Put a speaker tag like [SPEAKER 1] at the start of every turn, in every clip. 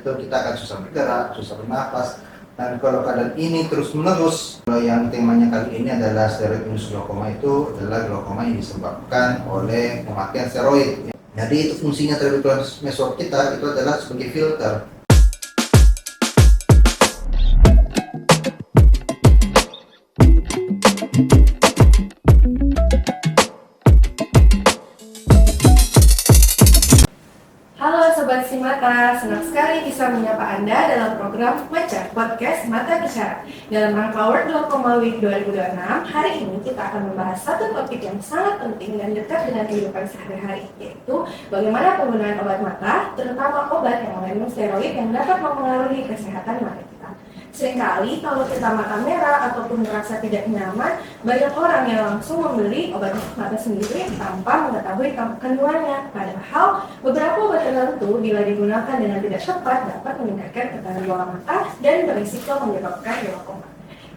[SPEAKER 1] itu kita akan susah bergerak, susah bernafas. Dan kalau keadaan ini terus menerus, yang temanya kali ini adalah steroid induced glaukoma, itu adalah glaukoma yang disebabkan oleh pemakaian steroid. Jadi itu fungsinya trabecular mesor kita itu adalah sebagai filter.
[SPEAKER 2] Halo Sobat Simata, senang sekali bisa menyapa Anda dalam program Baca Podcast Mata Bicara. Dalam rangka World Glaucoma Week 2026, hari ini kita akan membahas satu topik yang sangat penting dan dekat dengan kehidupan sehari-hari, yaitu bagaimana penggunaan obat mata, terutama obat yang mengandung steroid yang dapat mempengaruhi kesehatan mata kita. Seringkali kalau kita mata merah ataupun merasa tidak nyaman, banyak orang yang langsung membeli obat mata sendiri tanpa mengetahui kandungannya. Padahal beberapa obat tertentu bila digunakan dengan tidak tepat dapat meningkatkan tekanan bola mata dan berisiko menyebabkan glaukoma.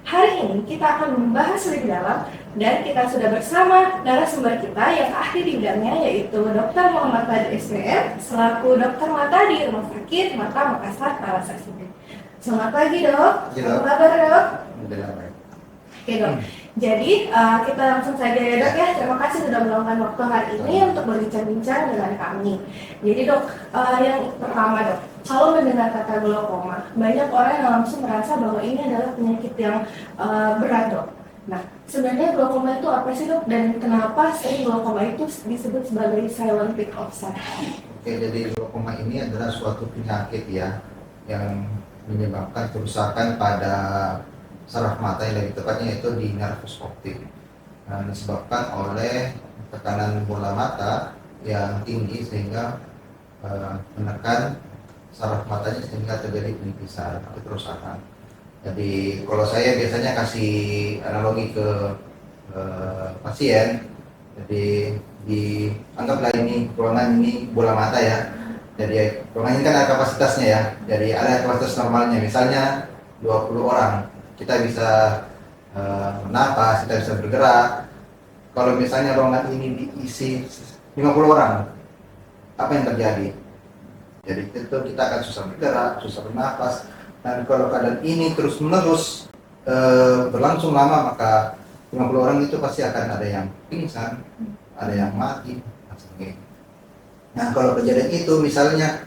[SPEAKER 2] Hari ini kita akan membahas lebih dalam dan kita sudah bersama narasumber kita yang ahli di bidangnya, yaitu Dr. Muhammad Fadil SPM selaku dokter mata di Rumah Sakit Mata Makassar Talasasi. Selamat pagi dok, apa kabar dok? Oke dok, jadi kita langsung saja ya dok ya. Terima kasih sudah meluangkan waktu hari ini untuk berbincang-bincang dengan kami. Jadi dok, yang pertama dok, kalau mendengar kata glaukoma, banyak orang yang langsung merasa bahwa ini adalah penyakit yang berat dok. Nah, sebenarnya glaukoma itu apa sih dok? Dan kenapa sering glaukoma itu disebut sebagai silent peak of sight?
[SPEAKER 1] Oke, jadi glaukoma ini adalah suatu penyakit ya yang menyebabkan kerusakan pada saraf mata, yang lebih tepatnya itu di nervus optik. Disebabkan oleh tekanan bola mata yang tinggi sehingga menekan saraf matanya sehingga terjadi penipisan atau kerusakan. Jadi kalau saya biasanya kasih analogi ke pasien, jadi dianggaplah ini ruangan ini bola mata ya. Jadi ruangan ini kan ada kapasitasnya ya. Jadi ada kapasitas normalnya, misalnya 20 orang. Kita bisa bernafas, kita bisa bergerak. Kalau misalnya ruangan ini diisi 50 orang, apa yang terjadi? Jadi itu kita akan susah bergerak, susah bernafas. Dan kalau keadaan ini terus menerus berlangsung lama, maka 50 orang itu pasti akan ada yang pingsan, ada yang mati. Nah, kalau kejadian itu misalnya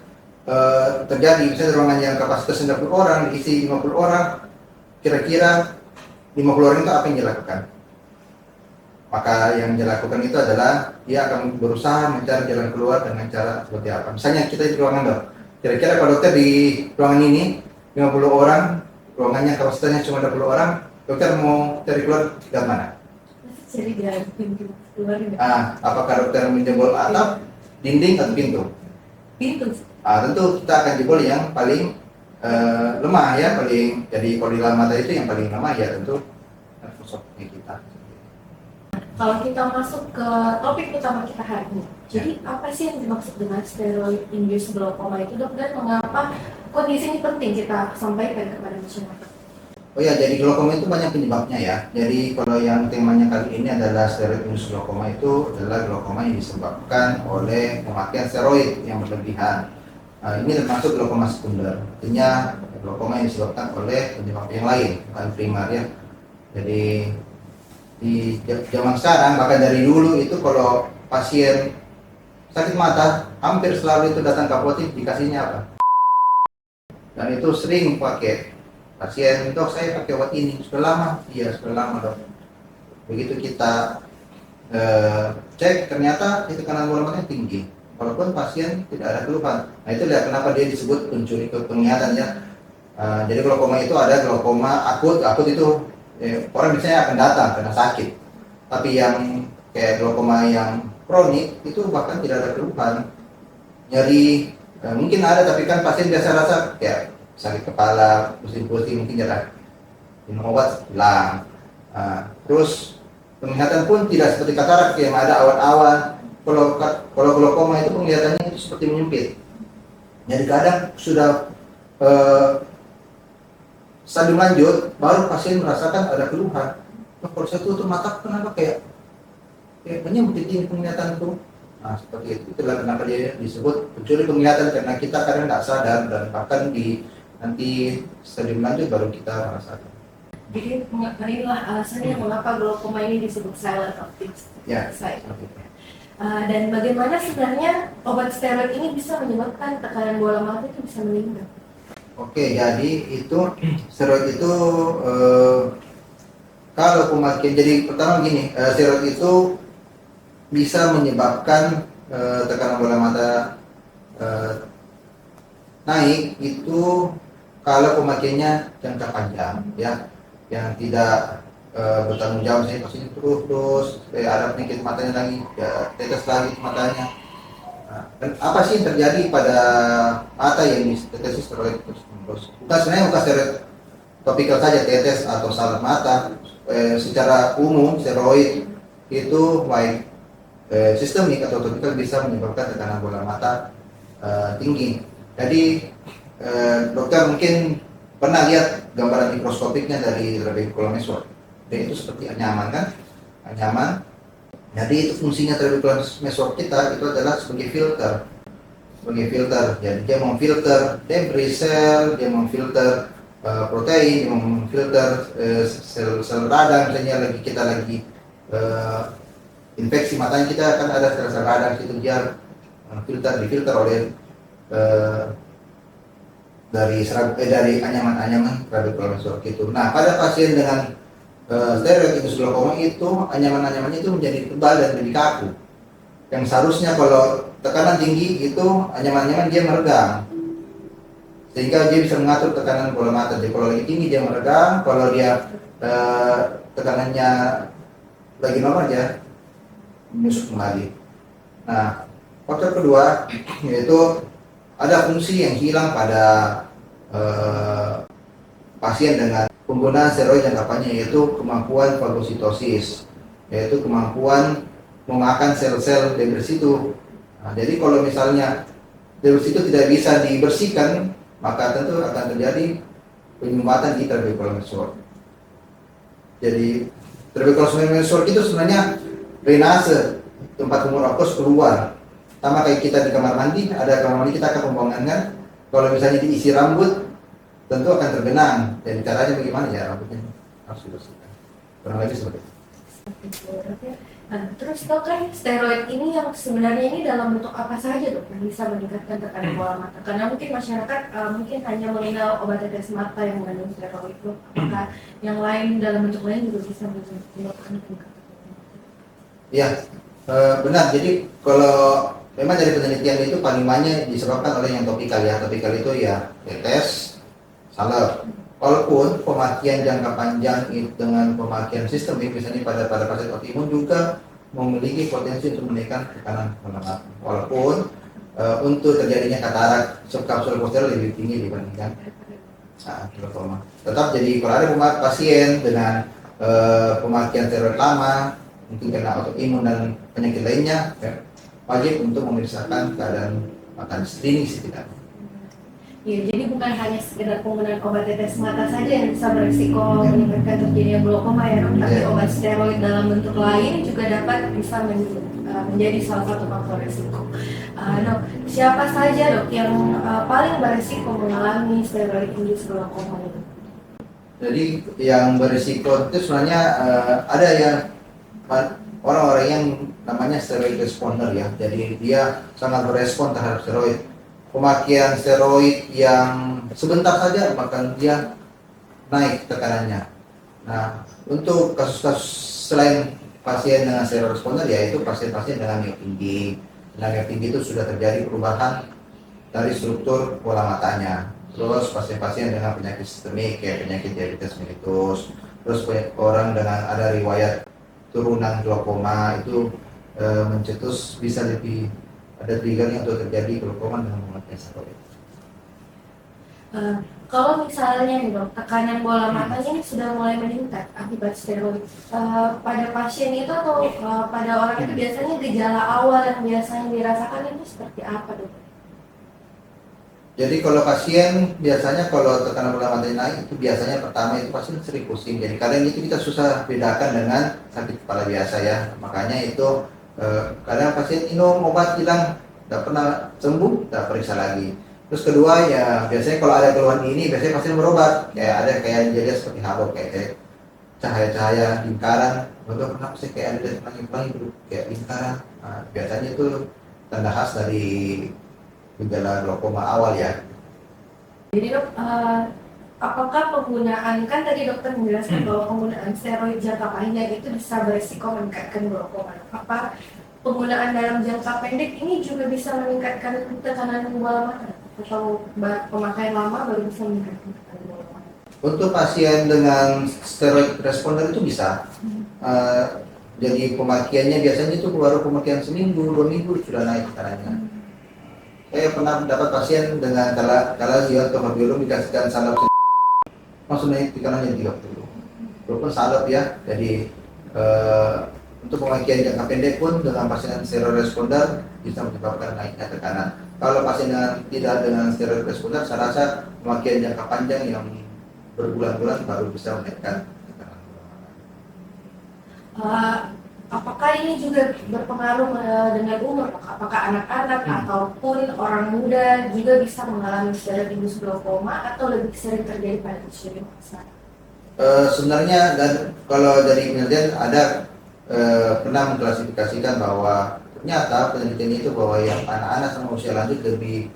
[SPEAKER 1] terjadi, misalnya ruangan yang kapasitas 90 orang diisi 50 orang, kira-kira 50 orang itu apa yang dilakukan? Maka yang dilakukan itu adalah dia akan berusaha mencari jalan keluar dengan cara seperti apa. Misalnya kita di ruangan dok, kira-kira kalau dokter di ruangan ini 50 orang, ruangannya kapasitasnya cuma 20 orang, dokter mau cari keluar dari mana?
[SPEAKER 2] Cari jalan pintu keluar.
[SPEAKER 1] Apakah dokter menjebol atap, dinding atau pintu?
[SPEAKER 2] Pintu.
[SPEAKER 1] Tentu kita akan jebol yang paling lemah ya, paling, jadi kalau di dalam mata itu yang paling lemah ya tentu nervus optik kita.
[SPEAKER 2] Kalau kita masuk ke topik utama kita hari ini, jadi apa sih yang dimaksud dengan steroid induced glaukoma itu dok, dan mengapa kondisi ini penting kita sampaikan kepada masyarakat?
[SPEAKER 1] Oh ya, jadi glaukoma itu banyak penyebabnya ya. Jadi kalau yang temanya kali ini adalah steroid induced glaukoma, itu adalah glaukoma yang disebabkan oleh pemakaian steroid yang berlebihan. Ini termasuk glaukoma sekunder, artinya glaukoma yang disebabkan oleh penyebab yang lain, bukan primar ya. Jadi di zaman sekarang, bahkan dari dulu itu kalau pasien sakit mata, hampir selalu itu datang ke apotek dikasihnya apa? Dan itu sering pakai pasien, dok saya pakai obat ini sudah lama. Iya sudah lama dok. Begitu kita cek, ternyata itu tekanan bola matanya tinggi walaupun pasien tidak ada keluhan. Nah itu lihat kenapa dia disebut pencuri penglihatan ya. Jadi glaukoma itu ada glaukoma akut itu orang biasanya akan datang karena sakit. Tapi yang kayak glaukoma yang kronik itu bahkan tidak ada keluhan. Nyeri mungkin ada, tapi kan pasien biasa rasa kayak sakit kepala, pusing-pusing, mungkin jarang minum obat hilang. Terus penglihatan pun tidak seperti katarak yang ada awan-awan. Kalau glaukoma itu penglihatannya itu seperti menyempit. Jadi kadang sudah stadium lanjut baru pasien merasakan ada keluhan. Kalau saya tutup mata kenapa kayak menyempit ini penglihatan tuh. Nah, seperti itu. Itulah kenapa dia disebut pencuri penglihatan, karena kita kadang tidak sadar dan bahkan di nanti stadium lanjut baru kita merasakan.
[SPEAKER 2] Jadi inilah alasannya mengapa glaukoma ini disebut silent optics.
[SPEAKER 1] Ya.
[SPEAKER 2] Seperti itu. Dan bagaimana sebenarnya obat steroid ini bisa menyebabkan tekanan bola mata itu bisa meningkat?
[SPEAKER 1] Oke, jadi itu steroid itu kalau pemakaian, jadi pertama gini, steroid itu bisa menyebabkan tekanan bola mata naik itu kalau pemakaiannya jangka panjang, ya, yang tidak bertanggung jawab, saya pasti terus ada penyakit matanya lagi, ya, tetes lagi matanya. Nah, dan apa sih yang terjadi pada mata yang ditetes steroid terus? Sebenarnya bukan steroid topikal saja, tetes atau salep mata. Secara umum steroid itu baik sistemik atau topikal bisa menyebabkan tekanan bola mata tinggi. Jadi dokter mungkin pernah lihat gambaran mikroskopiknya dari trabecular mesor. Dan itu seperti anyaman kan? Anyaman. Jadi itu fungsinya trabecular mesor kita itu adalah sebagai filter. Sebagai filter. Jadi dia memfilter debris sel, dia memfilter protein, dia memfilter sel radang. Misalnya kita lagi infeksi matanya, kita akan ada sel radang itu dia difilter oleh dari anyaman trabecular mesor gitu. Nah, pada pasien dengan steroid indus glaukoma itu anyaman-anyamannya itu menjadi tebal dan lebih kaku. Yang seharusnya kalau tekanan tinggi itu anyaman-anyaman dia meregang, sehingga dia bisa mengatur tekanan bola mata. Jadi kalau lagi tinggi dia meregang, kalau dia tekanannya lagi normal dia menyusut kembali. Nah, faktor kedua yaitu ada fungsi yang hilang pada pasien dengan penggunaan steroid jangka panjang, yaitu kemampuan fagositosis, yaitu kemampuan memakan sel-sel debris itu. Nah, jadi kalau misalnya debris itu tidak bisa dibersihkan, maka tentu akan terjadi penyumbatan di trabecular mesor. Jadi trabecular mesor itu sebenarnya drainase tempat umur aqueous keluar. Sama kayak kita di kamar mandi, ada kamar mandi kita akan membuangkan. Kalau misalnya diisi rambut, tentu akan tergenang. Jadi caranya bagaimana ya, rambutnya harus dibersihkan. Kurang lebih seperti itu.
[SPEAKER 2] Nah, terus dok, kan steroid ini yang sebenarnya ini dalam bentuk apa saja dok yang bisa meningkatkan tekanan bola mata? Karena mungkin masyarakat mungkin hanya mengenal obat tetes mata yang mengandung steroid itu. Apakah yang lain dalam bentuk lain juga bisa menyebabkan peningkatan?
[SPEAKER 1] Iya, benar. Jadi kalau memang dari penelitian itu paling banyak disebabkan oleh yang topikal ya. Topikal itu ya tetes, salep. Walaupun pemakaian jangka panjang dengan pemakaian sistemik, misalnya pada pasien autoimun juga memiliki potensi untuk menaikkan tekanan bola mata. Walaupun untuk terjadinya katarak subkapsul posterior lebih tinggi dibandingkan glaukoma. Tetap jadi kalau ada pasien dengan pemakaian steroid lama, mungkin karena autoimun dan penyakit lainnya, ya, wajib untuk memeriksakan keadaan mata screening setidaknya.
[SPEAKER 2] Ya, jadi bukan hanya sekedar penggunaan obat tetes mata saja yang bisa berisiko meningkatkan terjadinya glaukoma ya dok, tapi obat steroid dalam bentuk lain juga dapat bisa menjadi salah satu faktor risiko. Dok, siapa saja dok yang paling berisiko mengalami steroid indus glaukoma ini?
[SPEAKER 1] Jadi yang berisiko itu sebenarnya ada ya orang-orang yang namanya steroid responder ya. Jadi dia sangat berespon terhadap steroid. Pemakaian steroid yang sebentar saja bahkan dia naik tekanannya. Nah, untuk kasus-kasus selain pasien dengan steroid responder yaitu pasien-pasien dengan yang tinggi. Dengan yang tinggi itu sudah terjadi perubahan dari struktur bola matanya. Terus pasien-pasien dengan penyakit sistemik kayak penyakit diabetes mellitus. Terus orang dengan ada riwayat turunan glaukoma itu mencetus bisa lebih ada triggernya untuk terjadi glaukoma dengan memakai steroid.
[SPEAKER 2] Kalau misalnya nih dok, tekanan bola matanya ini sudah mulai meningkat akibat steroid, pada pasien itu atau pada orang itu biasanya gejala awal yang biasanya dirasakan itu seperti apa dok?
[SPEAKER 1] Jadi kalau pasien biasanya kalau tekanan bola matanya naik itu biasanya pertama itu pasien sering pusing. Jadi kadang itu kita susah bedakan dengan sakit kepala biasa ya. Makanya itu Kadang pasien minum obat hilang, tidak pernah sembuh, tidak periksa lagi. Terus kedua ya biasanya kalau ada keluhan ini biasanya pasien berobat, kayak ada kayak jadi seperti halo kayak cahaya-cahaya lingkaran, betul kenapa sih kayak ada pelangi-pelangi kayak lingkaran. Nah, biasanya itu tanda khas dari gejala glaukoma awal ya.
[SPEAKER 2] Jadi dok, apakah penggunaan, kan tadi dokter menjelaskan bahwa penggunaan steroid jangka panjang itu bisa berisiko meningkatkan glaukoma. Apa penggunaan dalam jangka pendek ini juga bisa meningkatkan tekanan bola mata? Atau pemakaian lama baru bisa meningkatkan tekanan bola mata?
[SPEAKER 1] Untuk pasien dengan steroid responder itu bisa. Jadi pemakaiannya biasanya itu baru pemakaian seminggu, 2 minggu sudah naik tekanannya. Saya pernah mendapat pasien dengan kala dia biolog dikasihkan salep langsung naik tekanannya 30. Walaupun salep ya, jadi untuk pemakaian jangka pendek pun dengan pasien steroid responder bisa menyebabkan naiknya tekanan. Kalau pasien yang tidak dengan steroid responder, saya rasa pemakaian jangka panjang yang berbulan-bulan baru bisa menaikkan tekanan.
[SPEAKER 2] Apakah ini juga berpengaruh dengan umur? Apakah anak-anak ataupun orang muda juga bisa mengalami steroid-induced glaukoma atau lebih sering terjadi pada usia dewasa?
[SPEAKER 1] Sebenarnya dan kalau dari penelitian ada pernah mengklasifikasikan bahwa ternyata penelitian itu bahwa yang anak-anak sama usia lanjut lebih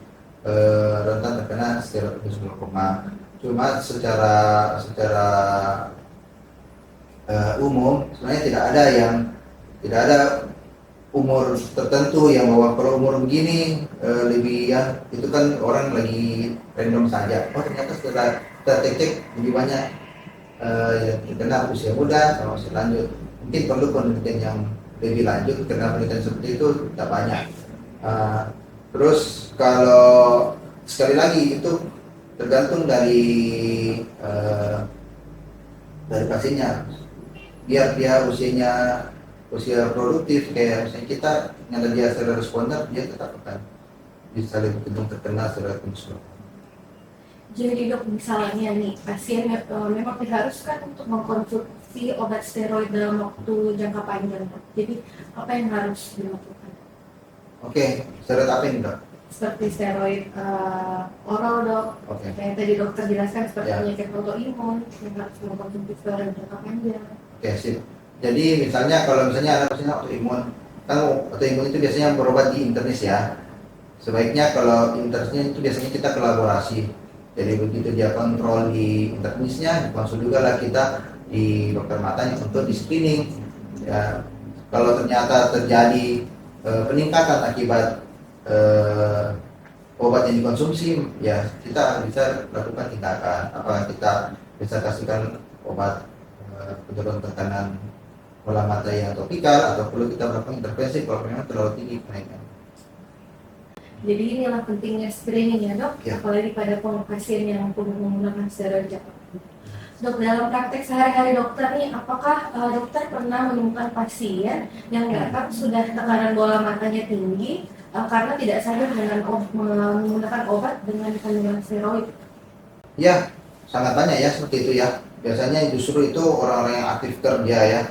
[SPEAKER 1] rentan terkena steroid-induced glaukoma. Cuma secara umum sebenarnya tidak ada umur tertentu yang bahwa kalau umur begini lebih ya itu kan orang lagi random saja. Oh ternyata setelah kita cek lebih banyak yang terkena usia muda sama usia lanjut. Mungkin perlu penelitian yang lebih lanjut karena penelitian seperti itu tidak banyak. Terus kalau sekali lagi itu tergantung dari pasiennya. Biar dia usia produktif kayak misalnya kita yang dia steroid responder, dia tetap akan bisa lebih cenderung terkena steroid responder.
[SPEAKER 2] Jadi dok, misalnya nih pasien memang diharuskan untuk mengkonsumsi obat steroid dalam waktu jangka panjang, dok. Jadi apa yang harus dilakukan?
[SPEAKER 1] Oke, steroid apa ini dok?
[SPEAKER 2] Seperti steroid oral dok.
[SPEAKER 1] Oke.
[SPEAKER 2] Kayak tadi dokter jelaskan seperti
[SPEAKER 1] Ya.
[SPEAKER 2] penyakit autoimun yang harus mengkonsumsi steroid jangka panjang.
[SPEAKER 1] Oke, sip. Jadi misalnya kalau misalnya ada pasien autoimun, kan autoimun itu biasanya berobat di internis ya. Sebaiknya kalau internisnya itu biasanya kita kolaborasi. Jadi begitu dia kontrol di internisnya, konsul juga lah kita di dokter matanya untuk di screening. Ya, kalau ternyata terjadi peningkatan akibat obat yang dikonsumsi, ya kita bisa lakukan tindakan. Apakah kita bisa kasihkan obat penurun tekanan bola mata yang topikal atau perlu kita melakukan intervensi kalau memang terlalu tinggi kenaikan.
[SPEAKER 2] Jadi inilah pentingnya screening ya dok,
[SPEAKER 1] Ya.
[SPEAKER 2] apalagi pada pasien yang menggunakan steroid jangka panjang. Dok, dalam praktek sehari-hari dokter nih, apakah dokter pernah menemukan pasien yang datang sudah tekanan bola matanya tinggi karena tidak sadar dengan menggunakan obat dengan kandungan steroid?
[SPEAKER 1] Ya, sangat banyak ya seperti itu ya. Biasanya justru itu orang-orang yang aktif kerja ya.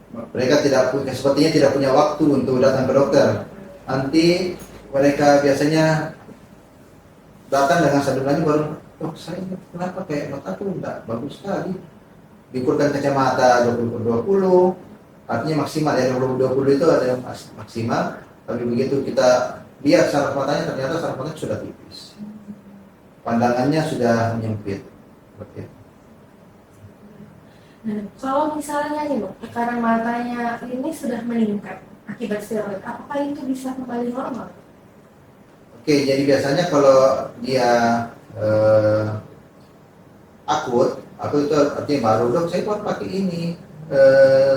[SPEAKER 1] Mereka sepertinya tidak punya waktu untuk datang ke dokter. Nanti mereka biasanya datang dengan sadulannya baru, dok saya kenapa kayak mataku enggak bagus sekali. Diukurkan kacamata 20/20, artinya maksimal ya 20/20 itu ada yang maksimal. Tapi begitu kita lihat saraf matanya ternyata saraf matanya sudah tipis, pandangannya sudah menyempit. Seperti itu.
[SPEAKER 2] Nah, kalau misalnya nih dok, tekanan matanya ini sudah meningkat akibat steroid, apakah itu bisa kembali normal?
[SPEAKER 1] Oke, jadi biasanya kalau dia akut itu artinya baru dok saya baru pakai ini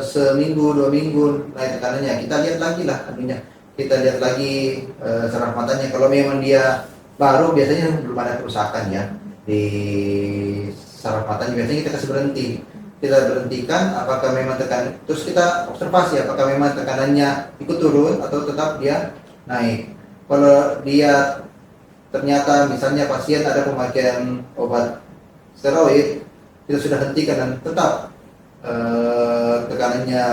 [SPEAKER 1] seminggu 2 minggu naik tekanannya, kita lihat lagi lah artinya kita lihat lagi saraf matanya. Kalau memang dia baru biasanya belum ada kerusakan ya di saraf matanya, biasanya kita kasih berhenti, kita berhentikan apakah memang terus kita observasi apakah memang tekanannya ikut turun atau tetap dia naik. Kalau dia ternyata misalnya pasien ada pemakaian obat steroid, kita sudah hentikan dan tetap tekanannya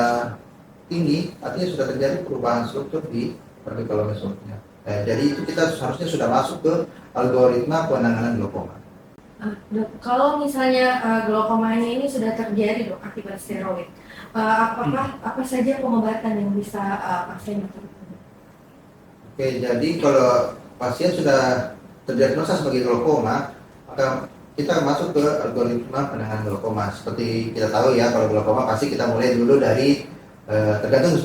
[SPEAKER 1] tinggi, artinya sudah terjadi perubahan struktur di partikel mesotnya. Jadi itu kita seharusnya sudah masuk ke algoritma penanganan glaukoma.
[SPEAKER 2] Dok, kalau misalnya glaukomanya ini sudah terjadi dok akibat steroid, apakah apa saja pengobatan yang bisa pasien lakukan?
[SPEAKER 1] Oke, jadi kalau pasien sudah terdiagnosa sebagai glaukoma, maka kita masuk ke algoritma penanganan glaukoma. Seperti kita tahu ya, kalau glaukoma pasti kita mulai dulu dari tergantung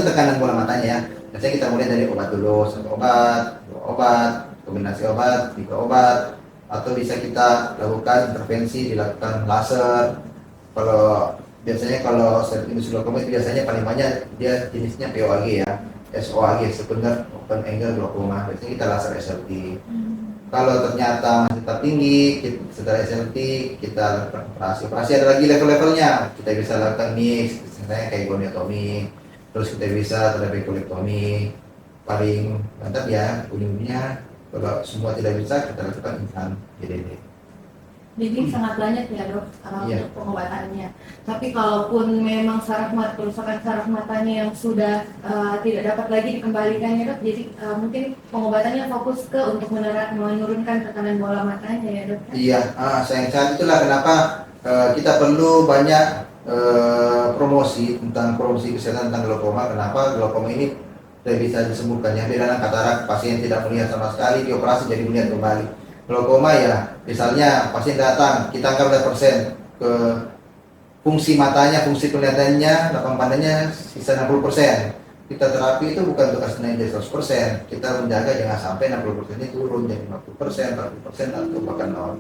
[SPEAKER 1] tekanan bola matanya ya. Biasanya kita mulai dari obat dulu, 1 obat, 2 obat, kombinasi obat, 3 obat, atau bisa kita lakukan intervensi, dilakukan laser. Kalau steroid indus glaukoma itu biasanya paling banyak dia jenisnya POAG ya, SOAG, secondary open angle glaucoma. Biasanya kita laser SLT. Kalau ternyata masih tetap tinggi, setelah SLT kita lakukan operasi. Operasi ada lagi level-levelnya. Kita bisa lakukan mix, misalnya kayak goniotomi, terus kita bisa trabekulektomi. Paling mantap ya ujungnya. Kalau semua tidak bisa, kita lakukan implan GDD.
[SPEAKER 2] Jadi sangat banyak ya dok untuk pengobatannya. Tapi kalaupun memang kerusakan saraf matanya yang sudah tidak dapat lagi dikembalikan ya dok, jadi mungkin pengobatannya fokus ke untuk menurunkan tekanan bola matanya ya dok.
[SPEAKER 1] Iya, sayang sekali itulah kenapa kita perlu banyak promosi kesehatan tentang glaukoma. Kenapa glaukoma ini tidak bisa disembuhkan ya, beda dengan katarak, pasien tidak melihat sama sekali, dioperasi jadi melihat kembali. Glaukoma ya, misalnya pasien datang, kita anggap 100% ke fungsi matanya, fungsi penglihatannya, lapang pandanya sisa 60%. Kita terapi itu bukan untuk kasih naik jadi 100%, kita menjaga jangan sampai 60% ini turun jadi 50%, 40% atau bahkan 0.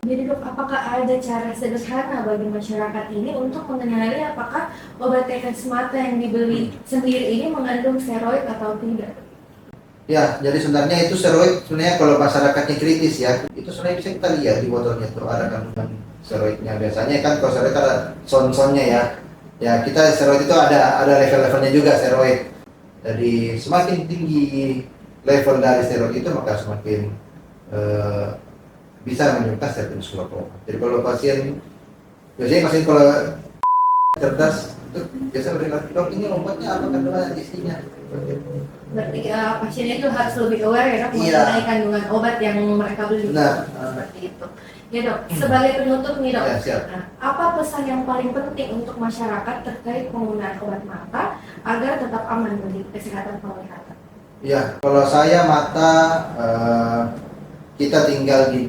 [SPEAKER 2] Jadi dok, apakah ada cara sederhana bagi masyarakat ini untuk mengenali apakah obat tetes mata yang dibeli sendiri ini mengandung steroid atau tidak?
[SPEAKER 1] Ya, jadi sebenarnya itu steroid sebenarnya kalau masyarakatnya kritis ya, itu sebenarnya bisa kita lihat di botolnya tuh ada kandungan steroidnya. Biasanya kan kalau steroid ada son-sonnya ya. Ya kita steroid itu ada level-levelnya juga steroid. Jadi semakin tinggi level dari steroid itu maka semakin bisa menyebabkan steroid indus glaukoma. Jadi kalau biasanya pasien kalau cerdas itu biasa berkata, dok ini obatnya apa kandungan isinya?
[SPEAKER 2] Berarti pasiennya itu harus lebih aware ya dok mengenai kandungan obat yang mereka beli.
[SPEAKER 1] Nah,
[SPEAKER 2] seperti itu. Ya dok, sebagai penutup nih dok,
[SPEAKER 1] ya, siap.
[SPEAKER 2] apa pesan yang paling penting untuk masyarakat terkait penggunaan obat mata agar tetap aman bagi kesehatan penglihatan?
[SPEAKER 1] Ya, kalau saya mata kita tinggal di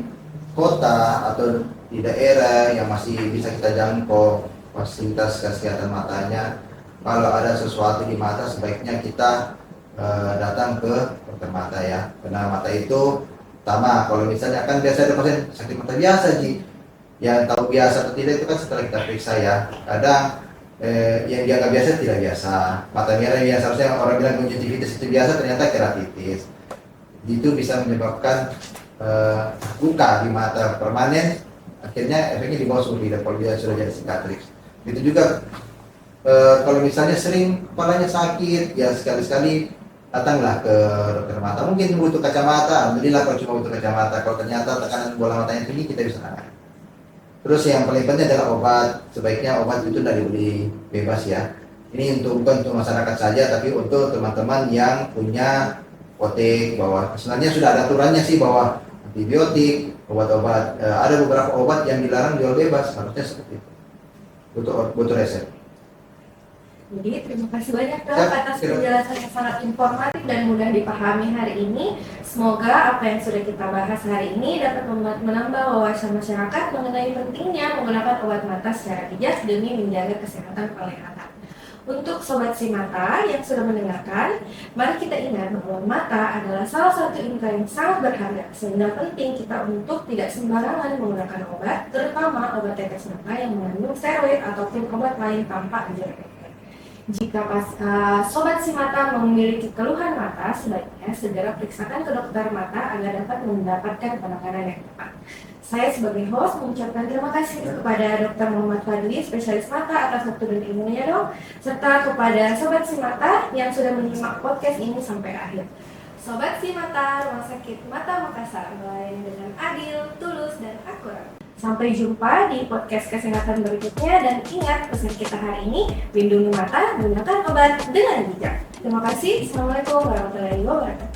[SPEAKER 1] kota atau di daerah yang masih bisa kita jangkau fasilitas kesehatan matanya. Kalau ada sesuatu di mata sebaiknya kita datang ke dokter mata ya, karena mata itu pertama kalau misalnya kan biasa ada pasien sakit mata biasa yang tahu biasa atau tidak itu kan setelah kita periksa ya. Kadang yang dianggap biasa tidak biasa, mata merah yang seharusnya orang bilang konjungtivitis itu biasa ternyata keratitis. Itu bisa menyebabkan luka di mata permanen, akhirnya efeknya di bawah seumur hidup kalau dia sudah jadi sicatrix. Itu juga kalau misalnya sering kepalanya sakit, ya sekali-sekali datanglah ke dokter mata. Mungkin butuh kacamata, alhamdulillah kalau cuma butuh kacamata. Kalau ternyata tekanan bola matanya tinggi, kita bisa tangani. Terus yang paling penting adalah obat. Sebaiknya obat itu dari beli bebas ya. Ini bukan untuk masyarakat saja, tapi untuk teman-teman yang punya apotek bahwa sebenarnya sudah ada aturannya sih bahwa antibiotik, obat-obat, ada beberapa obat yang dilarang jual bebas, harusnya seperti itu. Butuh resep.
[SPEAKER 2] Jadi terima kasih banyak dok atas penjelasan yang sangat informatif dan mudah dipahami hari ini. Semoga apa yang sudah kita bahas hari ini dapat menambah wawasan masyarakat mengenai pentingnya menggunakan obat mata secara bijak demi menjaga kesehatan penglihatan. Untuk sobat si mata yang sudah mendengarkan, mari kita ingat bahwa mata adalah salah satu indera yang sangat berharga, sehingga penting kita untuk tidak sembarangan menggunakan obat, terutama obat tetes mata yang mengandung steroid ataupun obat lain tanpa izin dokter. Jika sobat si mata memiliki keluhan mata, sebaiknya segera periksakan ke dokter mata agar dapat mendapatkan penanganan yang tepat. Saya sebagai host mengucapkan terima kasih kepada Dr. Muhammad Fadli, spesialis mata atas waktu dan ilmunya dok, serta kepada sobat si mata yang sudah menyimak podcast ini sampai akhir. Sobat si mata, Rumah Sakit Mata Makassar melayani dengan adil, tulus, dan akurat. Sampai jumpa di podcast kesehatan berikutnya dan ingat pesan kita hari ini, lindungi mata, gunakan obat dengan bijak. Terima kasih. Assalamualaikum warahmatullahi wabarakatuh.